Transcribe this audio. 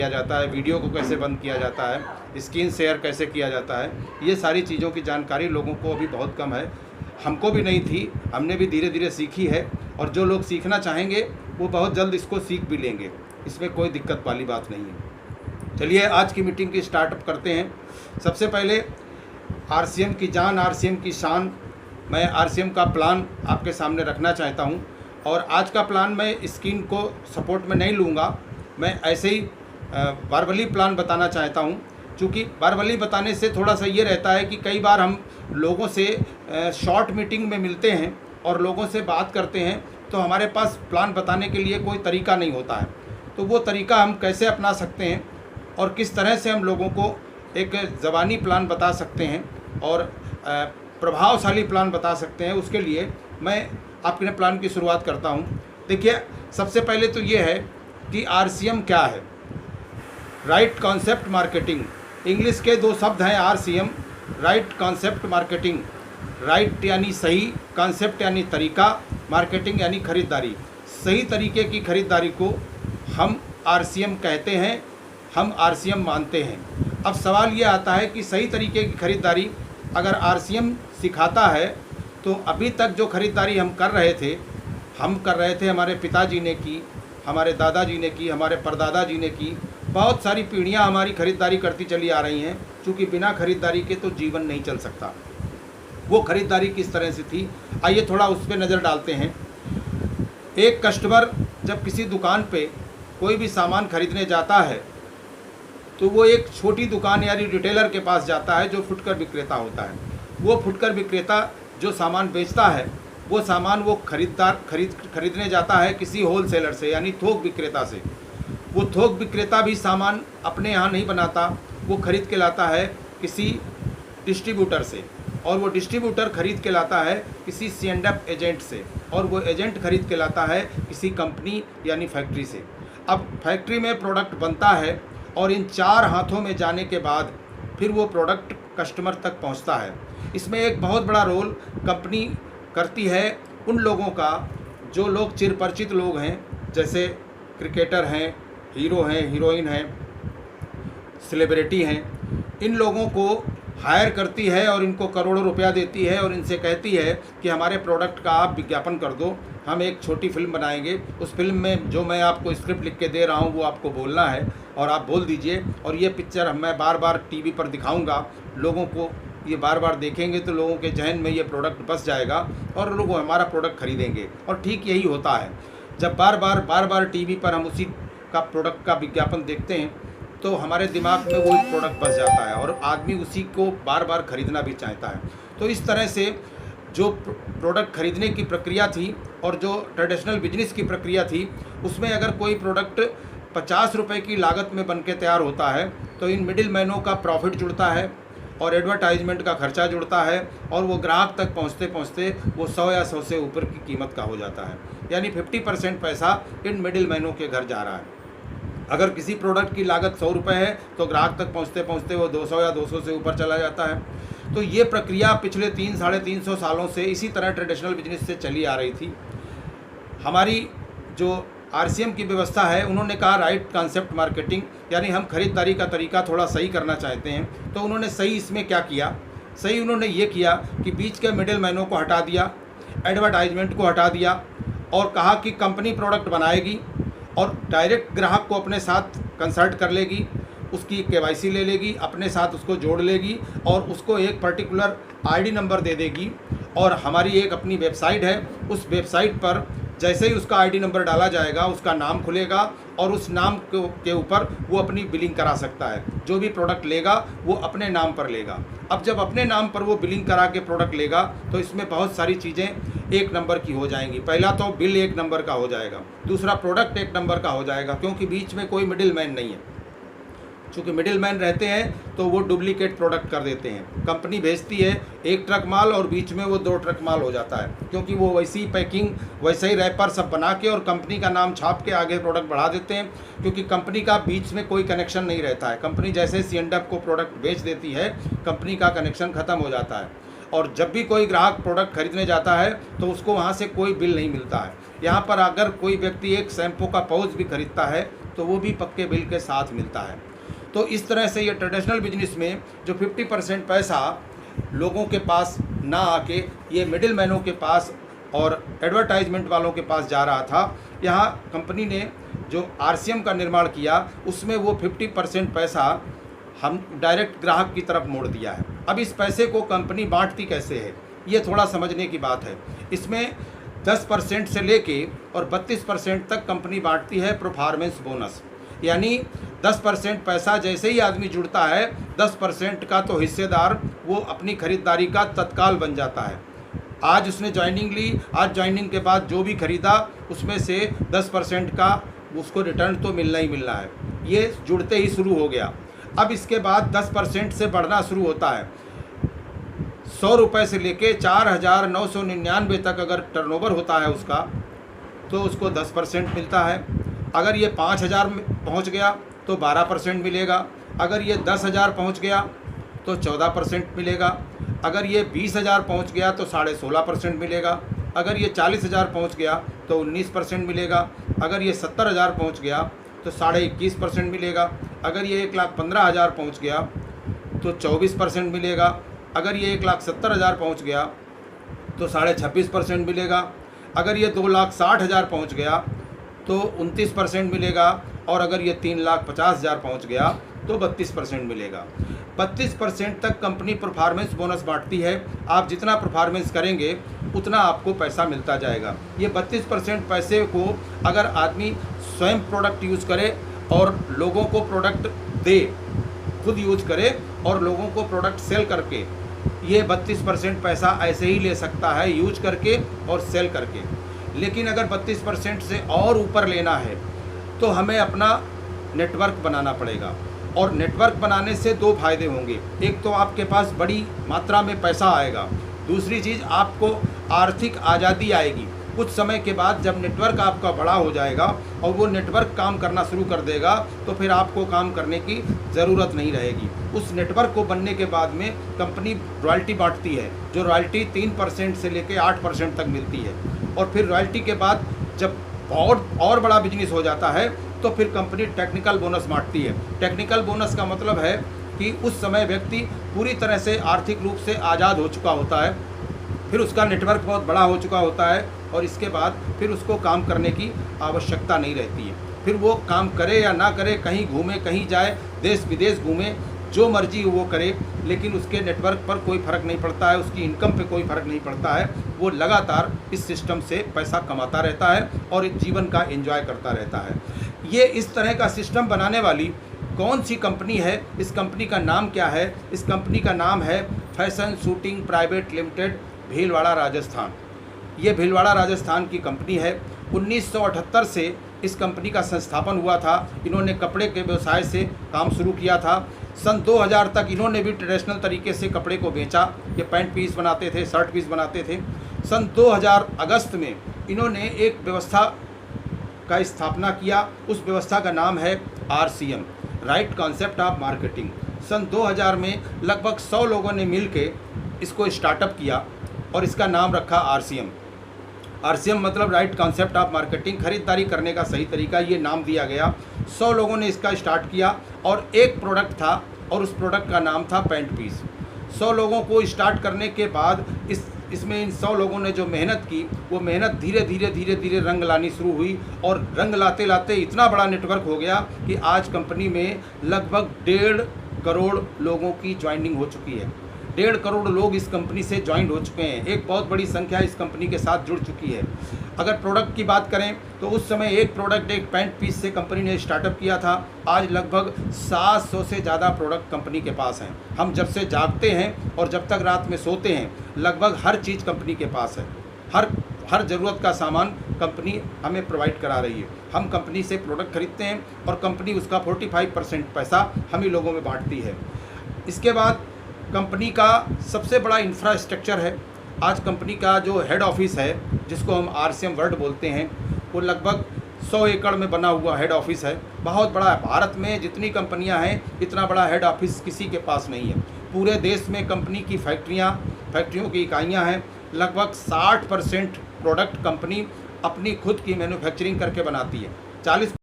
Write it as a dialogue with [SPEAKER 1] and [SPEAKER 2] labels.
[SPEAKER 1] किया जाता है, वीडियो को कैसे बंद किया जाता है, स्क्रीन शेयर कैसे किया जाता है, ये सारी चीज़ों की जानकारी लोगों को अभी बहुत कम है। हमको भी नहीं थी, हमने भी धीरे धीरे सीखी है और जो लोग सीखना चाहेंगे वो बहुत जल्द इसको सीख भी लेंगे, इसमें कोई दिक्कत वाली बात नहीं है। चलिए आज की मीटिंग की स्टार्टअप करते हैं। सबसे पहले आरसीएम की जान, आरसीएम की शान, मैं आरसीएम का प्लान आपके सामने रखना चाहता हूं और आज का प्लान मैं स्क्रीन को सपोर्ट में नहीं लूँगा, मैं ऐसे ही वर्बली प्लान बताना चाहता हूं। क्योंकि वर्बली बताने से थोड़ा सा ये रहता है कि कई बार हम लोगों से शॉर्ट मीटिंग में मिलते हैं और लोगों से बात करते हैं तो हमारे पास प्लान बताने के लिए कोई तरीका नहीं होता है। तो वो तरीका हम कैसे अपना सकते हैं और किस तरह से हम लोगों को एक ज़बानी प्लान बता सकते हैं और प्रभावशाली प्लान बता सकते हैं, उसके लिए मैं आपके प्लान की शुरुआत करता हूं। देखिए, सबसे पहले तो ये है कि आरसीएम क्या है। राइट कॉन्सेप्ट मार्केटिंग, इंग्लिश के दो शब्द हैं RCM, right concept marketing. Right यानी सही, कॉन्सेप्ट यानी तरीका, मार्केटिंग यानी खरीदारी। सही तरीके की खरीदारी को हम आरसीएम कहते हैं, हम आरसीएम मानते हैं। अब सवाल ये आता है कि सही तरीके की खरीदारी अगर आरसीएम सिखाता है तो अभी तक जो खरीदारी हम कर रहे थे हमारे पिताजी ने की, हमारे दादाजी ने की, हमारे परदादा जी ने की, बहुत सारी पीढ़ियां हमारी खरीदारी करती चली आ रही हैं। क्योंकि बिना खरीदारी के तो जीवन नहीं चल सकता। वो खरीदारी किस तरह से थी, आइए थोड़ा उस पर नज़र डालते हैं। एक कस्टमर जब किसी दुकान पे कोई भी सामान खरीदने जाता है तो वो एक छोटी दुकान यानी रिटेलर के पास जाता है जो फुटकर विक्रेता होता है। वो फुटकर विक्रेता जो सामान बेचता है वो सामान वो खरीदने जाता है किसी होलसेलर से यानी थोक विक्रेता से। वो थोक विक्रेता भी सामान अपने यहाँ नहीं बनाता, वो खरीद के लाता है किसी डिस्ट्रीब्यूटर से और वो डिस्ट्रीब्यूटर खरीद के लाता है किसी C&F एजेंट से और वो एजेंट खरीद के लाता है किसी कंपनी यानी फैक्ट्री से। अब फैक्ट्री में प्रोडक्ट बनता है और इन चार हाथों में जाने के बाद फिर वो प्रोडक्ट कस्टमर तक पहुंचता है। इसमें एक बहुत बड़ा रोल कंपनी करती है उन लोगों का जो लोग चिरपरिचित लोग हैं, जैसे क्रिकेटर हैं, हीरो हैं, हीरोइन हैं, सेलिब्रिटी हैं। इन लोगों को हायर करती है और इनको करोड़ों रुपया देती है और इनसे कहती है कि हमारे प्रोडक्ट का आप विज्ञापन कर दो, हम एक छोटी फिल्म बनाएंगे। उस फिल्म में जो मैं आपको स्क्रिप्ट लिख के दे रहा हूँ वो आपको बोलना है और आप बोल दीजिए और ये पिक्चर मैं बार बार टीवी पर दिखाऊंगा, लोगों को ये बार बार देखेंगे तो लोगों के जहन में ये प्रोडक्ट बस जाएगा और लोग हमारा प्रोडक्ट खरीदेंगे। और ठीक यही होता है, जब बार बार टीवी पर हम उसी का प्रोडक्ट का विज्ञापन देखते हैं तो हमारे दिमाग में वो प्रोडक्ट बस जाता है और आदमी उसी को बार बार खरीदना भी चाहता है। तो इस तरह से जो प्रोडक्ट खरीदने की प्रक्रिया थी और जो ट्रेडिशनल बिजनेस की प्रक्रिया थी, उसमें अगर कोई प्रोडक्ट 50 रुपये की लागत में बन के तैयार होता है तो इन मिडिल मैनों का प्रॉफिट जुड़ता है और एडवर्टाइजमेंट का खर्चा जुड़ता है और वो ग्राहक तक पहुँचते पहुँचते वो 100 या 100 से ऊपर की कीमत का हो जाता है। यानी 50% पैसा इन मिडिल मैनों के घर जा रहा है। अगर किसी प्रोडक्ट की लागत 100 रुपये है तो ग्राहक तक पहुँचते पहुँचते वो 200 या 200 से ऊपर चला जाता है। तो ये प्रक्रिया पिछले 300-350 सालों से इसी तरह ट्रेडिशनल बिजनेस से चली आ रही थी। हमारी जो आरसीएम की व्यवस्था है, उन्होंने कहा राइट कॉन्सेप्ट मार्केटिंग, यानी हम खरीदारी का तरीका थोड़ा सही करना चाहते हैं। तो उन्होंने सही इसमें क्या किया, सही उन्होंने ये किया कि बीच के मिडिल मैनों को हटा दिया, एडवर्टाइजमेंट को हटा दिया और कहा कि कंपनी प्रोडक्ट बनाएगी और डायरेक्ट ग्राहक को अपने साथ कंसल्ट कर लेगी, उसकी KYC ले लेगी, अपने साथ उसको जोड़ लेगी और उसको एक पर्टिकुलर ID नंबर दे देगी। और हमारी एक अपनी वेबसाइट है, उस वेबसाइट पर जैसे ही उसका ID नंबर डाला जाएगा उसका नाम खुलेगा और उस नाम के ऊपर वो अपनी बिलिंग करा सकता है। जो भी प्रोडक्ट लेगा वो अपने नाम पर लेगा। अब जब अपने नाम पर वो बिलिंग करा के प्रोडक्ट लेगा तो इसमें बहुत सारी चीज़ें एक नंबर की हो जाएंगी। पहला तो बिल एक नंबर का हो जाएगा, दूसरा प्रोडक्ट एक नंबर का हो जाएगा क्योंकि बीच में कोई मिडिल मैन नहीं है। चूँकि मिडिल मैन रहते हैं तो वो डुप्लीकेट प्रोडक्ट कर देते हैं। कंपनी भेजती है एक ट्रक माल और बीच में वो 2 ट्रक माल हो जाता है, क्योंकि वो वैसी पैकिंग, वैसे ही रैपर सब बना के और कंपनी का नाम छाप के आगे प्रोडक्ट बढ़ा देते हैं। क्योंकि कंपनी का बीच में कोई कनेक्शन नहीं रहता है। कंपनी जैसे C&F को प्रोडक्ट बेच देती है, कंपनी का कनेक्शन ख़त्म हो जाता है और जब भी कोई ग्राहक प्रोडक्ट खरीदने जाता है तो उसको वहाँ से कोई बिल नहीं मिलता है। यहाँ पर अगर कोई व्यक्ति एक शैम्पू का पाउच भी खरीदता है तो वो भी पक्के बिल के साथ मिलता है। तो इस तरह से ये ट्रेडिशनल बिजनेस में जो 50% पैसा लोगों के पास ना आके ये मिडिल मैनों के पास और एडवर्टाइजमेंट वालों के पास जा रहा था, यहाँ कंपनी ने जो RCM का निर्माण किया उसमें वो 50% पैसा हम डायरेक्ट ग्राहक की तरफ मोड़ दिया है। अब इस पैसे को कंपनी बांटती कैसे है, ये थोड़ा समझने की बात है। इसमें 10% से लेके और 32% तक कंपनी बांटती है परफॉर्मेंस बोनस, यानी 10% पैसा जैसे ही आदमी जुड़ता है 10% का तो हिस्सेदार वो अपनी खरीदारी का तत्काल बन जाता है। आज उसने ज्वाइनिंग ली, आज ज्वाइनिंग के बाद जो भी खरीदा उसमें से 10% का उसको रिटर्न तो मिलना ही मिलना है। ये जुड़ते ही शुरू हो गया। अब इसके बाद 10% से बढ़ना शुरू होता है। 100 रुपये से लेके 4,999 तक अगर टर्नओवर होता है उसका, तो उसको 10% मिलता है। अगर ये 5,000 पहुँच गया तो 12% मिलेगा। अगर ये 10,000 पहुँच गया तो 14% मिलेगा। अगर ये 20,000 पहुँच गया तो 16.5% मिलेगा। अगर ये 40,000 पहुँच गया तो 19% मिलेगा। अगर ये 70,000 पहुँच गया तो 21.5% मिलेगा। अगर ये 1,15,000 पहुँच गया तो 24% मिलेगा। अगर ये 1,70,000 पहुँच गया तो 26.5% मिलेगा। अगर ये 2,60,000 पहुँच गया तो 29% मिलेगा। और अगर ये 3,50,000 पहुँच गया तो 32% मिलेगा। 32% तक कंपनी परफॉर्मेंस बोनस बांटती है। आप जितना परफॉर्मेंस करेंगे उतना आपको पैसा मिलता जाएगा। ये 32% पैसे को अगर आदमी स्वयं प्रोडक्ट यूज़ करे और लोगों को प्रोडक्ट दे, खुद यूज करे और लोगों को प्रोडक्ट सेल करके, ये 32% पैसा ऐसे ही ले सकता है यूज करके और सेल करके। लेकिन अगर 32% से और ऊपर लेना है तो हमें अपना नेटवर्क बनाना पड़ेगा। और नेटवर्क बनाने से दो फायदे होंगे। एक तो आपके पास बड़ी मात्रा में पैसा आएगा, दूसरी चीज़ आपको आर्थिक आज़ादी आएगी। कुछ समय के बाद जब नेटवर्क आपका बड़ा हो जाएगा और वो नेटवर्क काम करना शुरू कर देगा तो फिर आपको काम करने की ज़रूरत नहीं रहेगी। उस नेटवर्क को बनने के बाद में कंपनी रॉयल्टी बांटती है, जो रॉयल्टी 3% से लेकर 8% तक मिलती है। और फिर रॉयल्टी के बाद जब और बड़ा बिजनेस हो जाता है तो फिर कंपनी टेक्निकल बोनस बांटती है। टेक्निकल बोनस का मतलब है कि उस समय व्यक्ति पूरी तरह से आर्थिक रूप से आज़ाद हो चुका होता है, फिर उसका नेटवर्क बहुत बड़ा हो चुका होता है और इसके बाद फिर उसको काम करने की आवश्यकता नहीं रहती है। फिर वो काम करे या ना करे, कहीं घूमे कहीं जाए, देश विदेश घूमे, जो मर्जी वो करे, लेकिन उसके नेटवर्क पर कोई फ़र्क नहीं पड़ता है, उसकी इनकम पे कोई फ़र्क नहीं पड़ता है। वो लगातार इस सिस्टम से पैसा कमाता रहता है और जीवन का एंजॉय करता रहता है। ये इस तरह का सिस्टम बनाने वाली कौन सी कंपनी है, इस कंपनी का नाम क्या है? इस कंपनी का नाम है fashion shooting private limited, Bhilwara Rajasthan. ये भीलवाड़ा राजस्थान की कंपनी है। 1978 से इस कंपनी का संस्थापन हुआ था। इन्होंने कपड़े के व्यवसाय से काम शुरू किया था। सन 2000 तक इन्होंने भी ट्रेडिशनल तरीके से कपड़े को बेचा। ये पैंट पीस बनाते थे, शर्ट पीस बनाते थे। सन 2000 अगस्त में इन्होंने एक व्यवस्था का स्थापना किया। उस व्यवस्था का नाम है RCM, right concept of marketing. सन 2000 में लगभग 100 लोगों ने मिल के इसको स्टार्टअप किया और इसका नाम रखा RCM। RCM मतलब राइट कॉन्सेप्ट ऑफ मार्केटिंग, खरीदारी करने का सही तरीका, ये नाम दिया गया। 100 लोगों ने इसका स्टार्ट किया और एक प्रोडक्ट था और उस प्रोडक्ट का नाम था पैंट पीस। 100 लोगों को स्टार्ट करने के बाद इसमें इन 100 लोगों ने जो मेहनत की, वो मेहनत धीरे धीरे रंग लानी शुरू हुई और रंग लाते लाते इतना बड़ा नेटवर्क हो गया कि आज कंपनी में लगभग 1.5 करोड़ लोगों की ज्वाइनिंग हो चुकी है। 1.5 करोड़ लोग इस कंपनी से ज्वाइंट हो चुके हैं। एक बहुत बड़ी संख्या इस कंपनी के साथ जुड़ चुकी है। अगर प्रोडक्ट की बात करें तो उस समय एक प्रोडक्ट, एक पैंट पीस से कंपनी ने स्टार्टअप किया था। आज लगभग 700 से ज़्यादा प्रोडक्ट कंपनी के पास हैं। हम जब से जागते हैं और जब तक रात में सोते हैं, लगभग हर चीज़ कंपनी के पास है। हर ज़रूरत का सामान कंपनी हमें प्रोवाइड करा रही है। हम कंपनी से प्रोडक्ट खरीदते हैं और कंपनी उसका 45% पैसा हम ही लोगों में बांटती है। इसके बाद कंपनी का सबसे बड़ा इंफ्रास्ट्रक्चर है। आज कंपनी का जो हेड ऑफिस है, जिसको हम RCM वर्ल्ड बोलते हैं, वो लगभग 100 एकड़ में बना हुआ हेड ऑफिस है। बहुत बड़ा है। भारत में जितनी कंपनियां हैं, इतना बड़ा हेड ऑफिस किसी के पास नहीं है। पूरे देश में कंपनी की फैक्ट्रियों की इकाइयां हैं। लगभग 60% प्रोडक्ट कंपनी अपनी खुद की मैन्युफैक्चरिंग करके बनाती है। 40